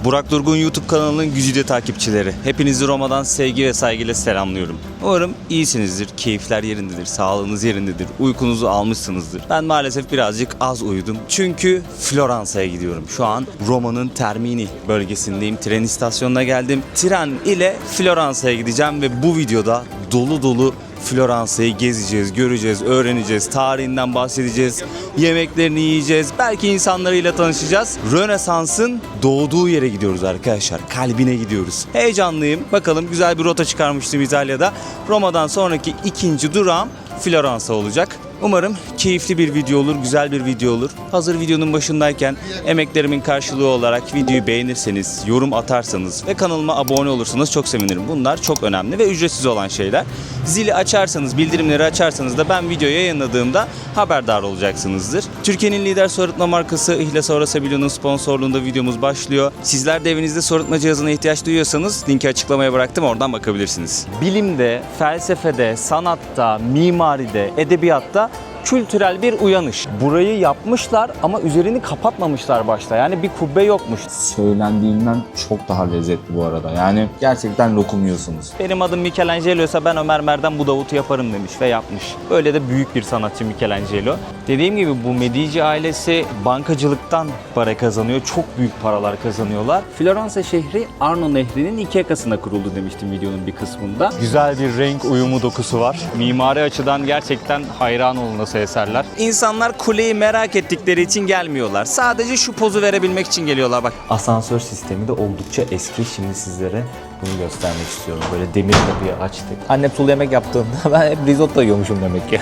Burak Durgun YouTube kanalının güzide takipçileri. Hepinizi Roma'dan sevgi ve saygıyla selamlıyorum. Umarım iyisinizdir, keyifler yerindedir, sağlığınız yerindedir, uykunuzu almışsınızdır. Ben maalesef birazcık az uyudum. Çünkü Floransa'ya gidiyorum. Şu an Roma'nın Termini bölgesindeyim. Tren istasyonuna geldim. Tren ile Floransa'ya gideceğim ve bu videoda dolu dolu Floransa'yı gezeceğiz, göreceğiz, öğreneceğiz, tarihinden bahsedeceğiz, yemeklerini yiyeceğiz, belki insanlarıyla tanışacağız. Rönesans'ın doğduğu yere gidiyoruz arkadaşlar, kalbine gidiyoruz. Heyecanlıyım, bakalım güzel bir rota çıkarmıştım İtalya'da. Roma'dan sonraki ikinci durağım Floransa olacak. Umarım keyifli bir video olur, güzel bir video olur. Hazır videonun başındayken emeklerimin karşılığı olarak videoyu beğenirseniz, yorum atarsanız ve kanalıma abone olursanız çok sevinirim. Bunlar çok önemli ve ücretsiz olan şeyler. Zili açarsanız, bildirimleri açarsanız da ben videoyu yayınladığımda haberdar olacaksınızdır. Türkiye'nin lider su arıtma markası İhlas Aurasabilio'nun sponsorluğunda videomuz başlıyor. Sizler de evinizde su arıtma cihazına ihtiyaç duyuyorsanız linki açıklamaya bıraktım, oradan bakabilirsiniz. Bilimde, felsefede, sanatta, mimaride, edebiyatta kültürel bir uyanış. Burayı yapmışlar ama üzerini kapatmamışlar başta. Yani bir kubbe yokmuş. Söylendiğinden çok daha lezzetli bu arada. Yani gerçekten lokum yiyorsunuz. Benim adım Michelangelo'ysa ben Ömer Mer'den bu Davut'u yaparım demiş ve yapmış. Böyle de büyük bir sanatçı Michelangelo. Dediğim gibi bu Medici ailesi bankacılıktan para kazanıyor. Çok büyük paralar kazanıyorlar. Floransa şehri Arno Nehri'nin iki yakasında kuruldu demiştim videonun bir kısmında. Güzel bir renk uyumu dokusu var. Mimari açıdan gerçekten hayran olunası eserler. İnsanlar kuleyi merak ettikleri için gelmiyorlar. Sadece şu pozu verebilmek için geliyorlar bak. Asansör sistemi de oldukça eski. Şimdi sizlere bunu göstermek istiyorum. Böyle demir kapıyı açtık. Annem sulu yemek yaptığında ben hep risotto yiyormuşum demek ki.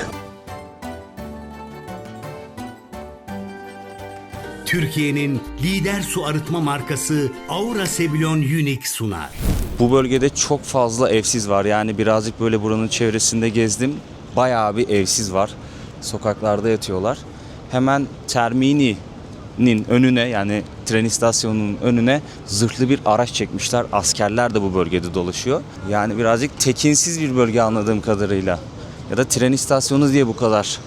Türkiye'nin lider su arıtma markası Aurasabilion Unique sunar. Bu bölgede çok fazla evsiz var. Yani birazcık böyle buranın çevresinde gezdim. Bayağı bir evsiz var. Sokaklarda yatıyorlar. Hemen Termini'nin önüne, yani tren istasyonunun önüne zırhlı bir araç çekmişler. Askerler de bu bölgede dolaşıyor. Yani birazcık tekinsiz bir bölge anladığım kadarıyla. Ya da tren istasyonu diye bu kadar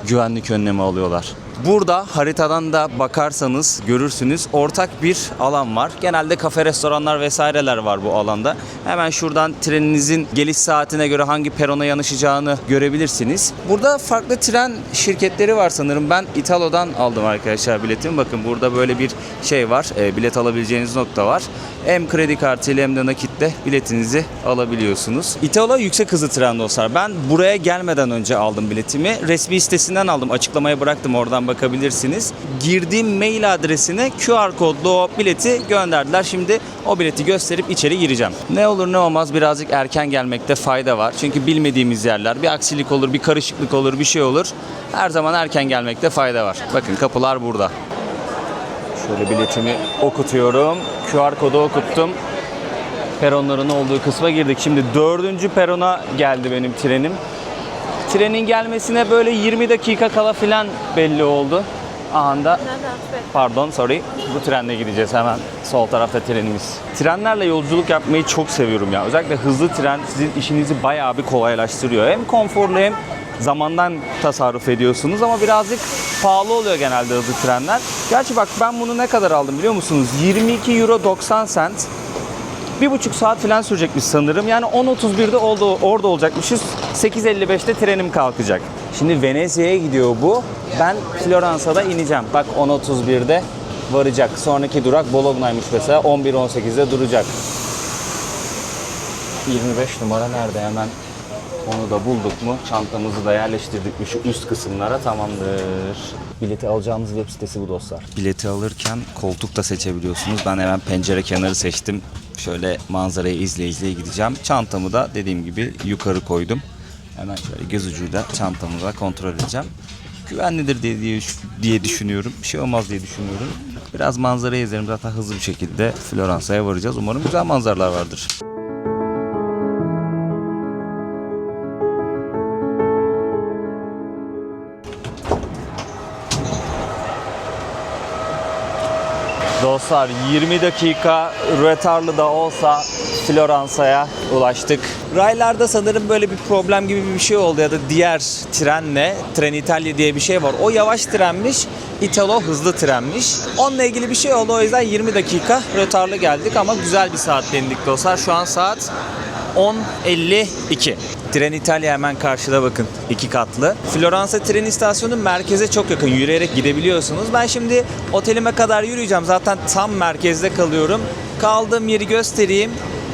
güvenlik önlemi alıyorlar. Burada haritadan da bakarsanız görürsünüz, ortak bir alan var. Genelde kafe, restoranlar vesaireler var bu alanda. Hemen şuradan treninizin geliş saatine göre hangi perona yanaşacağını görebilirsiniz. Burada farklı tren şirketleri var sanırım. Ben Italo'dan aldım arkadaşlar biletimi. Bakın burada böyle bir şey var. Bilet alabileceğiniz nokta var. Hem kredi kartıyla hem de nakitle biletinizi alabiliyorsunuz. Italo yüksek hızlı tren dostlar. Ben buraya gelmeden önce aldım biletimi. Resmi sitesinden aldım. Açıklamaya bıraktım, oradan bakabilirsiniz. Girdiğim mail adresine QR kodlu o bileti gönderdiler. Şimdi o bileti gösterip içeri gireceğim. Ne olur ne olmaz birazcık erken gelmekte fayda var. Çünkü bilmediğimiz yerler, bir aksilik olur, bir karışıklık olur, bir şey olur. Her zaman erken gelmekte fayda var. Bakın kapılar burada. Şöyle biletimi okutuyorum. QR kodu okuttum. Peronların olduğu kısma girdik. Şimdi 4. perona geldi benim trenim. Trenin gelmesine böyle 20 dakika kala filan belli oldu. Anda, pardon, bu trenle gideceğiz, hemen sol tarafta trenimiz. Trenlerle yolculuk yapmayı çok seviyorum ya. Özellikle hızlı tren sizin işinizi bayağı bir kolaylaştırıyor. Hem konforlu hem zamandan tasarruf ediyorsunuz ama birazcık pahalı oluyor genelde hızlı trenler. Gerçi bak ben bunu ne kadar aldım biliyor musunuz? 22 euro 90 cent. 1,5 saat falan sürecekmiş sanırım. Yani 10.31'de orada olacakmışız. 8.55'te trenim kalkacak. Şimdi Venezia'ya gidiyor bu. Ben Floransa'da ineceğim. Bak 10.31'de varacak. Sonraki durak Bologna'ymış mesela. 11.18'de duracak. 25 numara nerede? Hemen onu da bulduk mu? Çantamızı da yerleştirdik mi şu üst kısımlara, tamamdır. Bileti alacağımız web sitesi bu dostlar. Bileti alırken koltuk da seçebiliyorsunuz. Ben hemen pencere kenarı seçtim. Şöyle manzarayı izleye gideceğim. Çantamı da dediğim gibi yukarı koydum. Hemen şöyle göz ucuyla çantamı da kontrol edeceğim. Güvenlidir diye düşünüyorum. Bir şey olmaz diye düşünüyorum. Biraz manzarayı izlerim. Zaten hızlı bir şekilde Floransa'ya varacağız. Umarım güzel manzaralar vardır. Dostlar 20 dakika rötarlı da olsa Floransa'ya ulaştık. Raylarda sanırım böyle bir problem gibi bir şey oldu ya da diğer trenle, Trenitalia diye bir şey var. O yavaş trenmiş, Italo hızlı trenmiş. Onunla ilgili bir şey oldu, o yüzden 20 dakika rötarlı geldik ama güzel bir saatle indik dostlar. Şu an saat 10.52. Trenitalia hemen karşıda bakın. 2 katlı. Floransa tren istasyonu merkeze çok yakın. Yürüyerek gidebiliyorsunuz. Ben şimdi otelime kadar yürüyeceğim. Zaten tam merkezde kalıyorum. Kaldığım yeri göstereyim.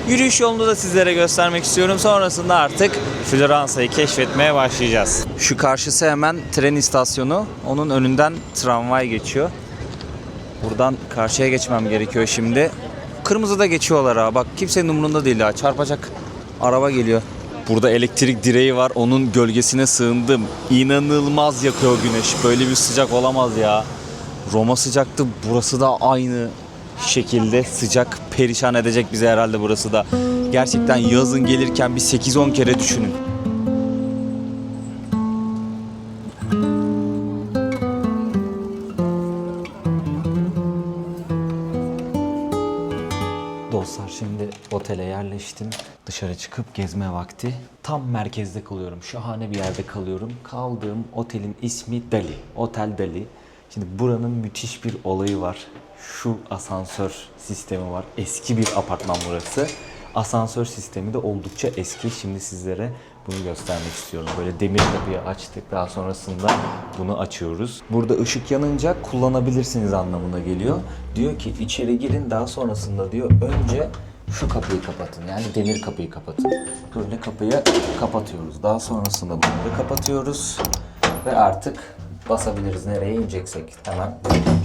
Yürüyüş yolunu da sizlere göstermek istiyorum. Sonrasında artık Floransa'yı keşfetmeye başlayacağız. Şu karşısı hemen tren istasyonu. Onun önünden tramvay geçiyor. Buradan karşıya geçmem gerekiyor şimdi. Kırmızıda geçiyorlar ha. Bak kimsenin umurunda değil ha. Çarpacak araba geliyor. Burada elektrik direği var. Onun gölgesine sığındım. İnanılmaz yakıyor güneş. Böyle bir sıcak olamaz ya. Roma sıcaktı. Burası da aynı şekilde sıcak. Perişan edecek bizi herhalde burası da. Gerçekten yazın gelirken bir 8-10 kere düşünün. Dostlar şimdi otele yerleştim. Dışarı çıkıp gezme vakti. Tam merkezde kalıyorum. Şahane bir yerde kalıyorum. Kaldığım otelin ismi Dali. Otel Dali. Şimdi buranın müthiş bir olayı var. Şu asansör sistemi var. Eski bir apartman burası. Asansör sistemi de oldukça eski. Şimdi sizlere bunu göstermek istiyorum. Böyle demir kapıyı açtık. Daha sonrasında bunu açıyoruz. Burada ışık yanınca kullanabilirsiniz anlamına geliyor. Diyor ki içeri girin, daha sonrasında diyor önce şu kapıyı kapatın. Yani demir kapıyı kapatın. Böyle kapıyı kapatıyoruz. Daha sonrasında bunu da kapatıyoruz. Ve artık basabiliriz nereye ineceksek. Hemen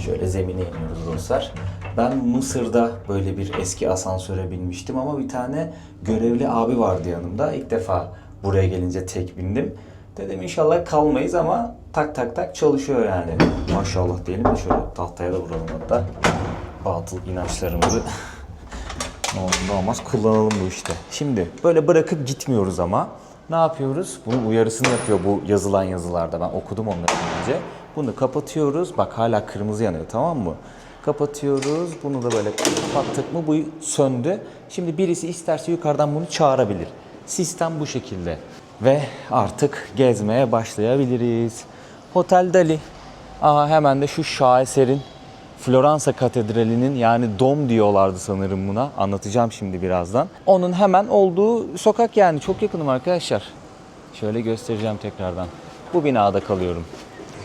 şöyle zemine iniyoruz dostlar. Ben Mısır'da böyle bir eski asansöre binmiştim ama bir tane görevli abi vardı yanımda. İlk defa buraya gelince tek bindim. Dedim inşallah kalmayız ama tak tak tak çalışıyor yani. Maşallah diyelim de şöyle tahtaya da vuralım hatta. Batıl inançlarımızı ne olmaz kullanalım bu işte. Şimdi böyle bırakıp gitmiyoruz ama ne yapıyoruz? Bunun uyarısını yapıyor bu yazılan yazılarda. Ben okudum onları önce. Bunu kapatıyoruz. Bak hala kırmızı yanıyor, tamam mı? Kapatıyoruz. Bunu da böyle kapattık mı bu söndü. Şimdi birisi isterse yukarıdan bunu çağırabilir. Sistem bu şekilde. Ve artık gezmeye başlayabiliriz. Hotel Dali. Aha hemen de şu şaheserin Floransa Katedrali'nin, yani dom diyorlardı sanırım buna. Anlatacağım şimdi birazdan. Onun hemen olduğu sokak, yani çok yakınım arkadaşlar. Şöyle göstereceğim tekrardan. Bu binada kalıyorum.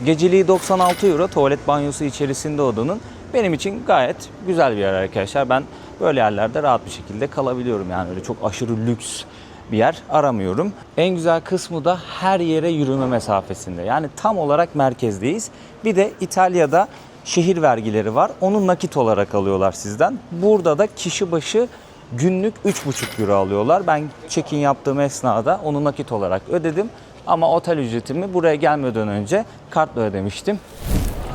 Geceliği 96 euro, tuvalet banyosu içerisinde odanın. Benim için gayet güzel bir yer arkadaşlar. Ben böyle yerlerde rahat bir şekilde kalabiliyorum. Yani öyle çok aşırı lüks bir yer aramıyorum. En güzel kısmı da her yere yürüme mesafesinde. Yani tam olarak merkezdeyiz. Bir de İtalya'da şehir vergileri var. Onu nakit olarak alıyorlar sizden. Burada da kişi başı günlük 3,5 euro alıyorlar. Ben check-in yaptığım esnada onu nakit olarak ödedim. Ama otel ücretimi buraya gelmeden önce kartla ödemiştim.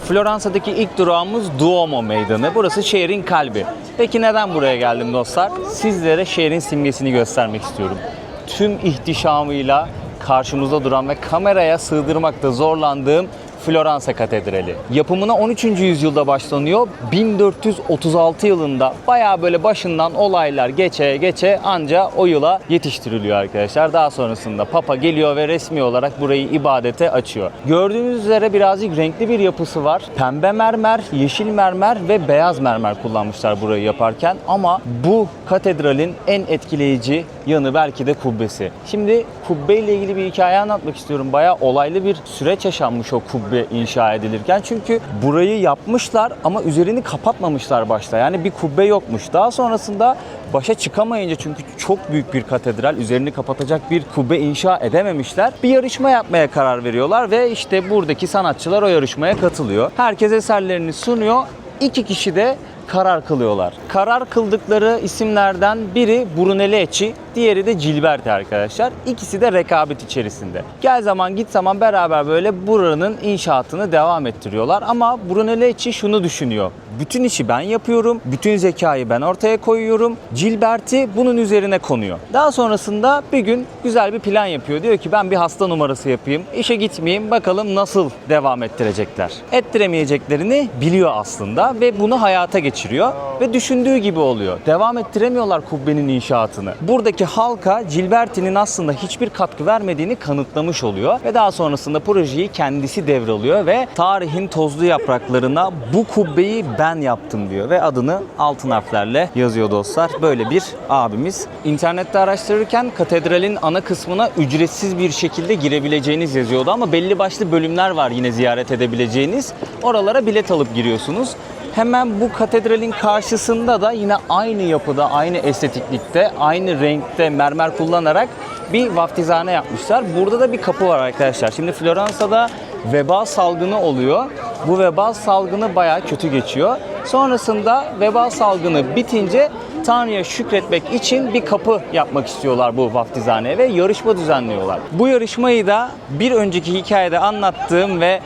Floransa'daki ilk durağımız Duomo Meydanı. Burası şehrin kalbi. Peki neden buraya geldim dostlar? Sizlere şehrin simgesini göstermek istiyorum. Tüm ihtişamıyla karşımızda duran ve kameraya sığdırmakta zorlandığım Floransa Katedrali. Yapımına 13. yüzyılda başlanıyor. 1436 yılında bayağı böyle başından olaylar geçe anca o yıla yetiştiriliyor arkadaşlar. Daha sonrasında Papa geliyor ve resmi olarak burayı ibadete açıyor. Gördüğünüz üzere birazcık renkli bir yapısı var. Pembe mermer, yeşil mermer ve beyaz mermer kullanmışlar burayı yaparken. Ama bu katedralin en etkileyici yanı belki de kubbesi. Şimdi kubbeyle ilgili bir hikaye anlatmak istiyorum. Bayağı olaylı bir süreç yaşanmış o kubbe inşa edilirken. Çünkü burayı yapmışlar ama üzerini kapatmamışlar başta. Yani bir kubbe yokmuş. Daha sonrasında başa çıkamayınca, çünkü çok büyük bir katedral, üzerini kapatacak bir kubbe inşa edememişler. Bir yarışma yapmaya karar veriyorlar ve işte buradaki sanatçılar o yarışmaya katılıyor. Herkes eserlerini sunuyor. 2 kişi de karar kılıyorlar. Karar kıldıkları isimlerden biri Brunelleschi. diğeri de Gilberti arkadaşlar. İkisi de rekabet içerisinde. Gel zaman git zaman beraber böyle buranın inşaatını devam ettiriyorlar. Ama Brunelleschi şunu düşünüyor. Bütün işi ben yapıyorum. Bütün zekayı ben ortaya koyuyorum. Gilberti bunun üzerine konuyor. Daha sonrasında bir gün güzel bir plan yapıyor. Diyor ki ben bir hasta numarası yapayım. İşe gitmeyeyim. Bakalım nasıl devam ettirecekler. Ettiremeyeceklerini biliyor aslında ve bunu hayata geçiriyor. Ve düşündüğü gibi oluyor. Devam ettiremiyorlar kubbenin inşaatını. Buradaki halka Gilberti'nin aslında hiçbir katkı vermediğini kanıtlamış oluyor. Ve daha sonrasında projeyi kendisi devralıyor ve tarihin tozlu yapraklarına bu kubbeyi ben yaptım diyor ve adını altın harflerle yazıyor dostlar. Böyle bir abimiz. İnternette araştırırken katedralin ana kısmına ücretsiz bir şekilde girebileceğiniz yazıyordu ama belli başlı bölümler var yine ziyaret edebileceğiniz. Oralara bilet alıp giriyorsunuz. Hemen bu katedralin karşısında da yine aynı yapıda, aynı estetiklikte, aynı renkte mermer kullanarak bir vaftizhane yapmışlar. Burada da bir kapı var arkadaşlar. Şimdi Floransa'da veba salgını oluyor. Bu veba salgını bayağı kötü geçiyor. Sonrasında veba salgını bitince Tanrı'ya şükretmek için bir kapı yapmak istiyorlar bu vaftizhaneye ve yarışma düzenliyorlar. Bu yarışmayı da bir önceki hikayede anlattığım ve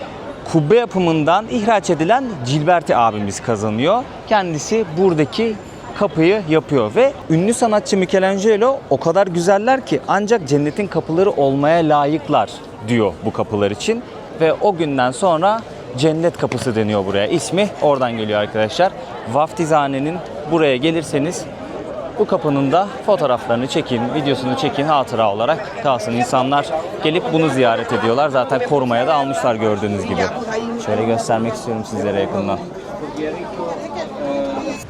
kubbe yapımından ihraç edilen Gilberti abimiz kazanıyor. Kendisi buradaki kapıyı yapıyor ve ünlü sanatçı Michelangelo o kadar güzeller ki ancak cennetin kapıları olmaya layıklar diyor bu kapılar için ve o günden sonra cennet kapısı deniyor buraya. İsmi oradan geliyor arkadaşlar. Vaftizhanenin buraya gelirseniz bu kapının da fotoğraflarını çekin, videosunu çekin, hatıra olarak kalsın. İnsanlar gelip bunu ziyaret ediyorlar. Zaten korumaya da almışlar gördüğünüz gibi. Şöyle göstermek istiyorum sizlere yakından.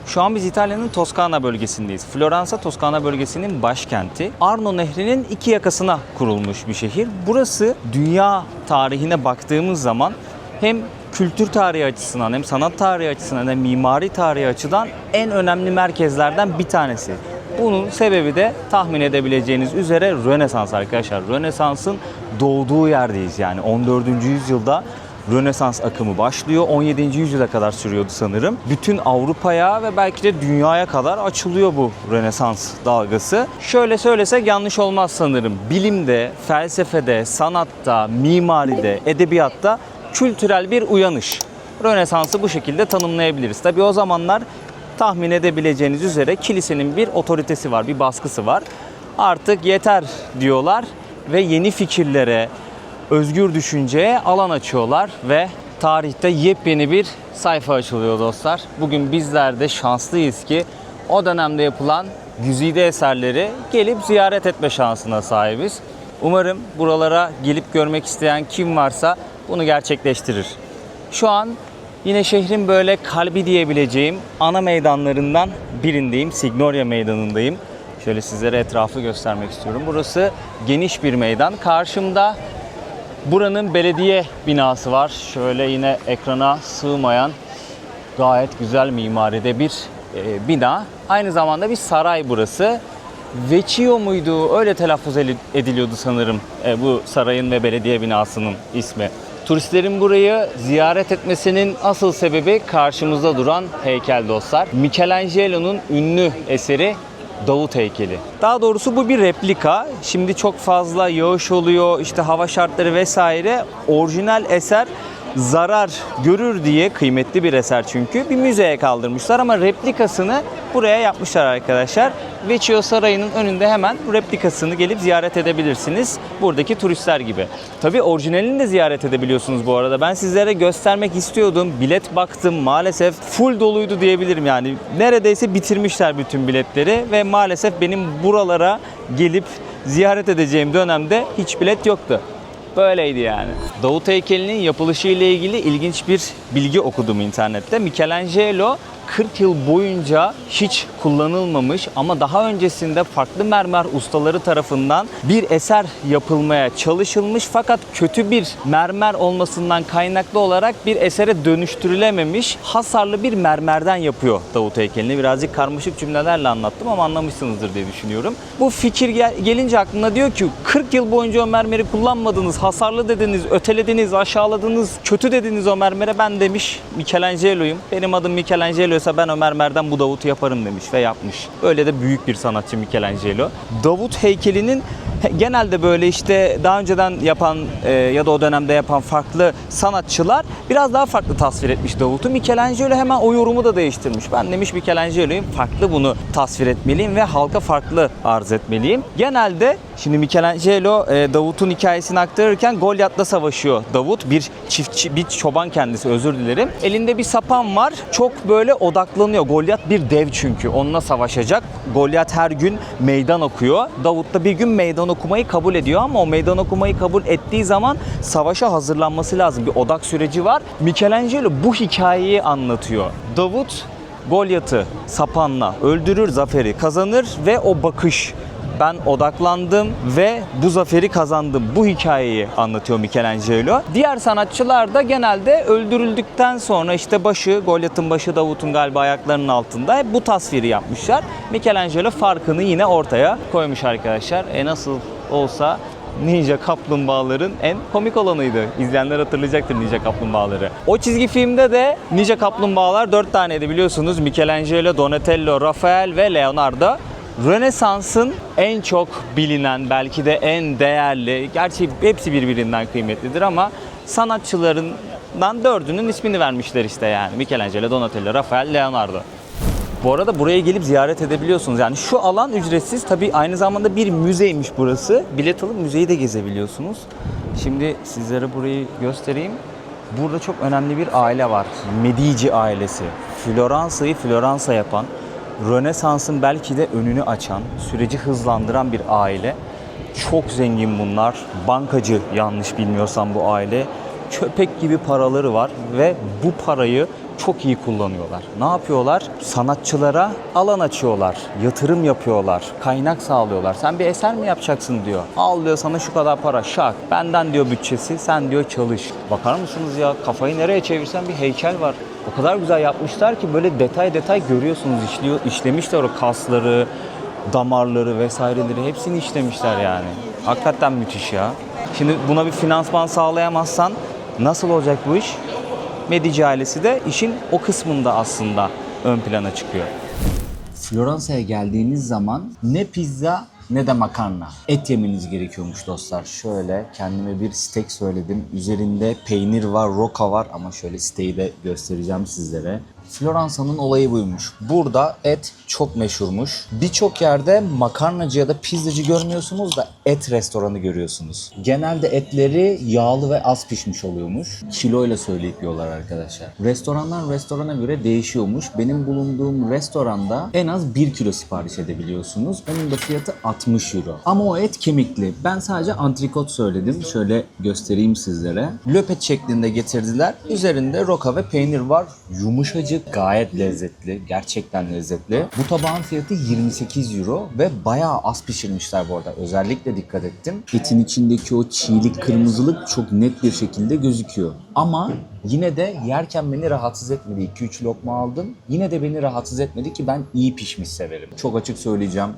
Şu an biz İtalya'nın Toskana bölgesindeyiz. Floransa Toskana bölgesinin başkenti. Arno Nehri'nin iki yakasına kurulmuş bir şehir. Burası dünya tarihine baktığımız zaman hem kültür tarihi açısından hem sanat tarihi açısından hem mimari tarihi açıdan en önemli merkezlerden bir tanesi. Bunun sebebi de tahmin edebileceğiniz üzere Rönesans arkadaşlar. Rönesans'ın doğduğu yerdeyiz yani 14. yüzyılda Rönesans akımı başlıyor. 17. yüzyıla kadar sürüyordu sanırım. Bütün Avrupa'ya ve belki de dünyaya kadar açılıyor bu Rönesans dalgası. Şöyle söylesek yanlış olmaz sanırım. Bilimde, felsefede, sanatta, mimaride, edebiyatta kültürel bir uyanış. Rönesans'ı bu şekilde tanımlayabiliriz. Tabii o zamanlar tahmin edebileceğiniz üzere kilisenin bir otoritesi var, bir baskısı var. Artık yeter diyorlar ve yeni fikirlere, özgür düşünceye alan açıyorlar ve tarihte yepyeni bir sayfa açılıyor dostlar. Bugün bizler de şanslıyız ki o dönemde yapılan güzide eserleri gelip ziyaret etme şansına sahibiz. Umarım buralara gelip görmek isteyen kim varsa bunu gerçekleştirir. Şu an yine şehrin böyle kalbi diyebileceğim ana meydanlarından birindeyim. Signoria Meydanı'ndayım. Şöyle sizlere etrafı göstermek istiyorum. Burası geniş bir meydan. Karşımda buranın belediye binası var. Şöyle yine ekrana sığmayan gayet güzel mimaride bir bina. Aynı zamanda bir saray burası. Vecchio muydu? Öyle telaffuz ediliyordu sanırım bu sarayın ve belediye binasının ismi. Turistlerin burayı ziyaret etmesinin asıl sebebi karşımızda duran heykel dostlar. Michelangelo'nun ünlü eseri Davut heykeli. Daha doğrusu bu bir replika. Şimdi çok fazla yağış oluyor, işte hava şartları vesaire. Orijinal eser zarar görür diye, kıymetli bir eser çünkü, bir müzeye kaldırmışlar ama replikasını buraya yapmışlar arkadaşlar. Vecchio Sarayı'nın önünde hemen replikasını gelip ziyaret edebilirsiniz. Buradaki turistler gibi. Tabii orijinalini de ziyaret edebiliyorsunuz bu arada. Ben sizlere göstermek istiyordum. Bilet baktım, maalesef full doluydu diyebilirim yani. Neredeyse bitirmişler bütün biletleri ve maalesef benim buralara gelip ziyaret edeceğim dönemde hiç bilet yoktu. Böyleydi yani. Davut heykelinin yapılışı ile ilgili ilginç bir bilgi okudum internette. Michelangelo 40 yıl boyunca hiç kullanılmamış ama daha öncesinde farklı mermer ustaları tarafından bir eser yapılmaya çalışılmış fakat kötü bir mermer olmasından kaynaklı olarak bir esere dönüştürülememiş hasarlı bir mermerden yapıyor Davut heykelini. Birazcık karmaşık cümlelerle anlattım ama anlamışsınızdır diye düşünüyorum. Bu fikir gelince aklına diyor ki 40 yıl boyunca o mermeri kullanmadınız, hasarlı dediniz, ötelediniz, aşağıladınız, kötü dediniz o mermere. Ben demiş Michelangelo'yum. Benim adım Michelangelo'ysa ben o mermerden bu Davut'u yaparım demiş ve yapmış. Öyle de büyük bir sanatçı Michelangelo. Davut heykelinin genelde böyle işte daha önceden yapan ya da o dönemde yapan farklı sanatçılar biraz daha farklı tasvir etmiş Davut'u. Michelangelo hemen o yorumu da değiştirmiş. Ben demiş Michelangelo'yum, farklı bunu tasvir etmeliyim ve halka farklı arz etmeliyim. Genelde şimdi Michelangelo Davut'un hikayesini aktarırken Golyat'la savaşıyor Davut. Bir çiftçi, bir çoban kendisi, özür dilerim. Elinde bir sapan var. Çok böyle odaklanıyor. Golyat bir dev çünkü. Onunla savaşacak. Golyat her gün meydan okuyor. Davut da bir gün meydan okumayı kabul ediyor ama o meydan okumayı kabul ettiği zaman savaşa hazırlanması lazım. Bir odak süreci var. Michelangelo bu hikayeyi anlatıyor. Davut Golyat'ı sapanla öldürür, zaferi kazanır ve o bakış, ben odaklandım ve bu zaferi kazandım. Bu hikayeyi anlatıyor Michelangelo. Diğer sanatçılar da genelde öldürüldükten sonra işte Golyat'ın başı Davut'un galiba ayaklarının altında. Hep bu tasviri yapmışlar. Michelangelo farkını yine ortaya koymuş arkadaşlar. Nasıl olsa Ninja Kaplumbağaların en komik olanıydı. İzleyenler hatırlayacaktır Ninja Kaplumbağaları. O çizgi filmde de Ninja Kaplumbağalar 4 taneydi biliyorsunuz. Michelangelo, Donatello, Rafael ve Leonardo. Rönesans'ın en çok bilinen, belki de en değerli, gerçi hepsi birbirinden kıymetlidir ama sanatçılarından 4'ünün ismini vermişler işte yani. Michelangelo, Donatello, Rafael, Leonardo. Bu arada buraya gelip ziyaret edebiliyorsunuz. Yani şu alan ücretsiz. Tabii aynı zamanda bir müzeymiş burası. Bilet alıp müzeyi de gezebiliyorsunuz. Şimdi sizlere burayı göstereyim. Burada çok önemli bir aile var. Medici ailesi. Floransa'yı Floransa yapan, Rönesans'ın belki de önünü açan, süreci hızlandıran bir aile. Çok zengin bunlar. Bankacı yanlış bilmiyorsam bu aile. Köpek gibi paraları var ve bu parayı çok iyi kullanıyorlar. Ne yapıyorlar? Sanatçılara alan açıyorlar, yatırım yapıyorlar, kaynak sağlıyorlar. Sen bir eser mi yapacaksın diyor. Al diyor sana şu kadar para, şak. Benden diyor bütçesi, sen diyor çalış. Bakar mısınız ya? Kafayı nereye çevirsen bir heykel var. O kadar güzel yapmışlar ki böyle detay detay görüyorsunuz. İşlemişler o kasları, damarları vesaireleri hepsini işlemişler yani. Hakikaten müthiş ya. Şimdi buna bir finansman sağlayamazsan nasıl olacak bu iş? Medici ailesi de işin o kısmında aslında ön plana çıkıyor. Floransa'ya geldiğiniz zaman ne pizza ne de makarna. Et yemeniz gerekiyormuş dostlar. Şöyle kendime bir steak söyledim. Üzerinde peynir var, roka var ama şöyle steak'i de göstereceğim sizlere. Floransa'nın olayı buymuş. Burada et çok meşhurmuş. Birçok yerde makarnacı ya da pizzacı görmüyorsunuz da et restoranı görüyorsunuz. Genelde etleri yağlı ve az pişmiş oluyormuş. Kiloyla söyleyip yiyorlar arkadaşlar. Restorandan restorana göre değişiyormuş. Benim bulunduğum restoranda en az 1 kilo sipariş edebiliyorsunuz. Onun da fiyatı 60 euro. Ama o et kemikli. Ben sadece antrikot söyledim. Şöyle göstereyim sizlere. Löpet şeklinde getirdiler. Üzerinde roka ve peynir var. Yumuşacık. Gayet lezzetli. Gerçekten lezzetli. Bu tabağın fiyatı 28 euro ve bayağı az pişirmişler bu arada. Özellikle dikkat ettim. Etin içindeki o çiğlik, kırmızılık çok net bir şekilde gözüküyor. Ama yine de yerken beni rahatsız etmedi. 2-3 lokma aldım. Yine de beni rahatsız etmedi ki ben iyi pişmiş severim. Çok açık söyleyeceğim.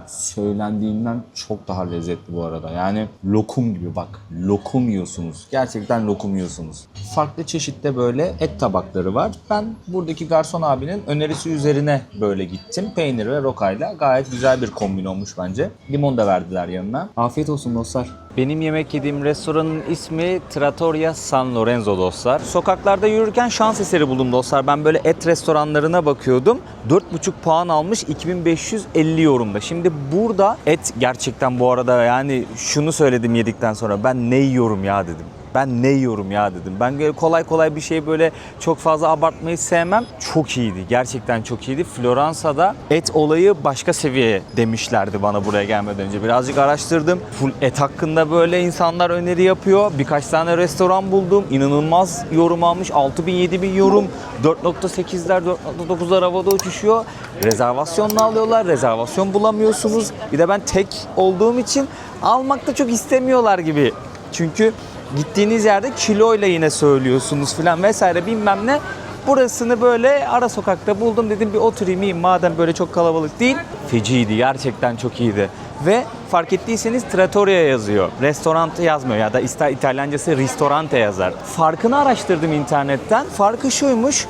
Söylendiğinden çok daha lezzetli bu arada. Yani lokum gibi bak. Lokum yiyorsunuz. Gerçekten lokum yiyorsunuz. Farklı çeşitte böyle et tabakları var. Ben buradaki garson abinin önerisi üzerine böyle gittim. Peynir ve rokayla gayet güzel bir kombin olmuş bence. Limon da verdiler yanına. Afiyet olsun dostlar. Benim yemek yediğim restoranın ismi Trattoria San Lorenzo dostlar. Sokaklarda yürürken şans eseri buldum dostlar. Ben böyle et restoranlarına bakıyordum. 4,5 puan almış 2550 yorumda. Şimdi burada et gerçekten bu arada yani şunu söyledim yedikten sonra ben ne yiyorum ya dedim. Ben ne yiyorum ya dedim. Ben kolay kolay bir şey böyle çok fazla abartmayı sevmem. Çok iyiydi. Gerçekten çok iyiydi. Floransa'da et olayı başka seviye demişlerdi bana buraya gelmeden önce. Birazcık araştırdım. Full et hakkında böyle insanlar öneri yapıyor. Birkaç tane restoran buldum. İnanılmaz yorum almış. 6000-7000 yorum. 4.8'ler 4.9'lar havada uçuşuyor. Rezervasyonla alıyorlar. Rezervasyon bulamıyorsunuz. Bir de ben tek olduğum için almakta çok istemiyorlar gibi. Çünkü gittiğiniz yerde kiloyla yine söylüyorsunuz filan vesaire bilmem ne. Burasını böyle ara sokakta buldum, dedim bir oturayım yiyeyim madem böyle çok kalabalık değil. Feciydi, gerçekten çok iyiydi. Ve fark ettiyseniz trattoria yazıyor. Restorante yazmıyor ya da İtalyancası ristorante yazar. Farkını araştırdım internetten. Farkı şuymuş.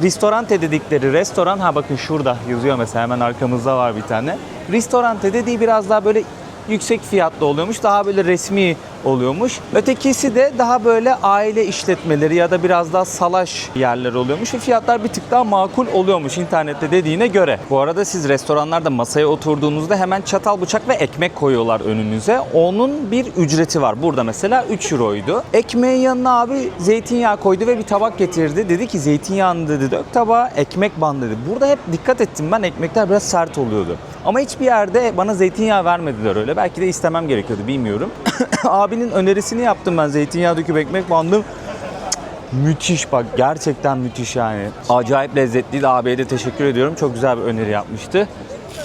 Ristorante dedikleri restoran, ha bakın şurada yazıyor mesela, hemen arkamızda var bir tane. Ristorante dediği biraz daha böyle yüksek fiyatlı oluyormuş. Daha böyle resmi oluyormuş. Ötekisi de daha böyle aile işletmeleri ya da biraz daha salaş yerler oluyormuş ve fiyatlar bir tık daha makul oluyormuş internette dediğine göre. Bu arada siz restoranlarda masaya oturduğunuzda hemen çatal, bıçak ve ekmek koyuyorlar önünüze. Onun bir ücreti var. Burada mesela 3 euroydu. Ekmeğin yanına abi zeytinyağı koydu ve bir tabak getirdi. Dedi ki zeytinyağını dedi dök tabağa, ekmek ban dedi. Burada hep dikkat ettim ben, ekmekler biraz sert oluyordu. Ama hiçbir yerde bana zeytinyağı vermediler öyle. Belki de istemem gerekiyordu, bilmiyorum. Abinin önerisini yaptım ben, zeytinyağı döküp ekmek bandım. Müthiş, bak gerçekten müthiş yani. Acayip lezzetliydi. Abiye de teşekkür ediyorum. Çok güzel bir öneri yapmıştı.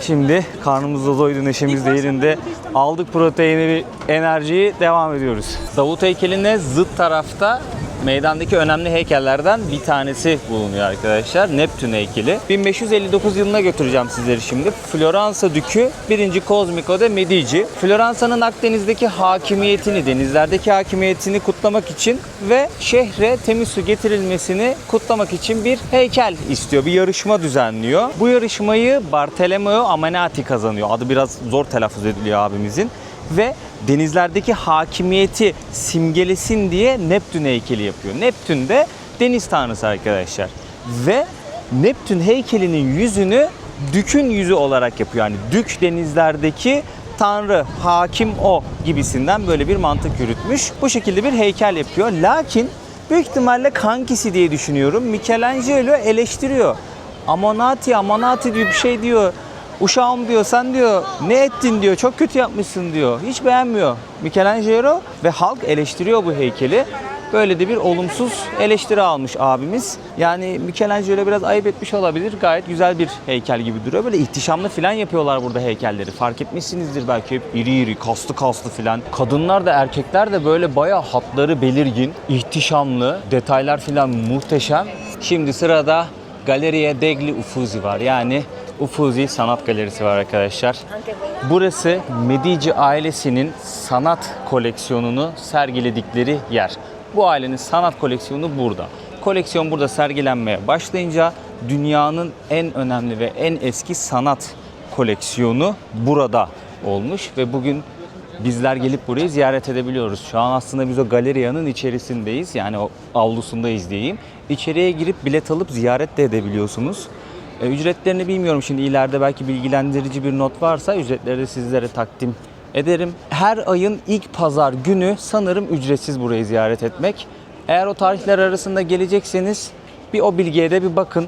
Şimdi karnımız da doydu, neşemiz de yerinde. Aldık proteini, bir enerjiyi, devam ediyoruz. Davut heykeline zıt tarafta meydandaki önemli heykellerden bir tanesi bulunuyor arkadaşlar. Neptün heykeli. 1559 yılına götüreceğim sizleri şimdi. Floransa Dükü 1. Cosmico de Medici. Floransa'nın Akdeniz'deki hakimiyetini, denizlerdeki hakimiyetini kutlamak için ve şehre temiz su getirilmesini kutlamak için bir heykel istiyor. Bir yarışma düzenliyor. Bu yarışmayı Bartolomeo Amenati kazanıyor. Adı biraz zor telaffuz ediliyor abimizin. Ve denizlerdeki hakimiyeti simgelesin diye Neptün heykeli yapıyor. Neptün de deniz tanrısı arkadaşlar. Ve Neptün heykelinin yüzünü Dük'ün yüzü olarak yapıyor. Yani Dük denizlerdeki tanrı, hakim o gibisinden böyle bir mantık yürütmüş. Bu şekilde bir heykel yapıyor. Lakin büyük ihtimalle kankisi diye düşünüyorum, Michelangelo eleştiriyor. Amanati diyor, bir şey diyor. Uşağım diyor, sen diyor ne ettin diyor, çok kötü yapmışsın diyor. Hiç beğenmiyor Michelangelo ve halk eleştiriyor bu heykeli. Böyle de bir olumsuz eleştiri almış abimiz. Yani Michelangelo biraz ayıp etmiş olabilir. Gayet güzel bir heykel gibi duruyor. Böyle ihtişamlı falan yapıyorlar burada heykelleri. Fark etmişsinizdir belki, hep iri kaslı falan. Kadınlar da erkekler de böyle bayağı hatları belirgin, ihtişamlı, detaylar falan muhteşem. Şimdi sırada Galleria degli Uffizi var. Yani Uffizi Sanat Galerisi var arkadaşlar. Burası Medici ailesinin sanat koleksiyonunu sergiledikleri yer. Bu ailenin sanat koleksiyonu burada. Koleksiyon burada sergilenmeye başlayınca dünyanın en önemli ve en eski sanat koleksiyonu burada olmuş ve bugün bizler gelip burayı ziyaret edebiliyoruz. Şu an aslında biz o galeriyanın içerisindeyiz. Yani o avlusundayız diyeyim. İçeriye girip bilet alıp ziyaret de edebiliyorsunuz. Ücretlerini bilmiyorum, şimdi ileride belki bilgilendirici bir not varsa ücretleri de sizlere takdim ederim. Her ayın ilk pazar günü sanırım ücretsiz burayı ziyaret etmek. Eğer o tarihler arasında gelecekseniz bir o bilgiye de bir bakın.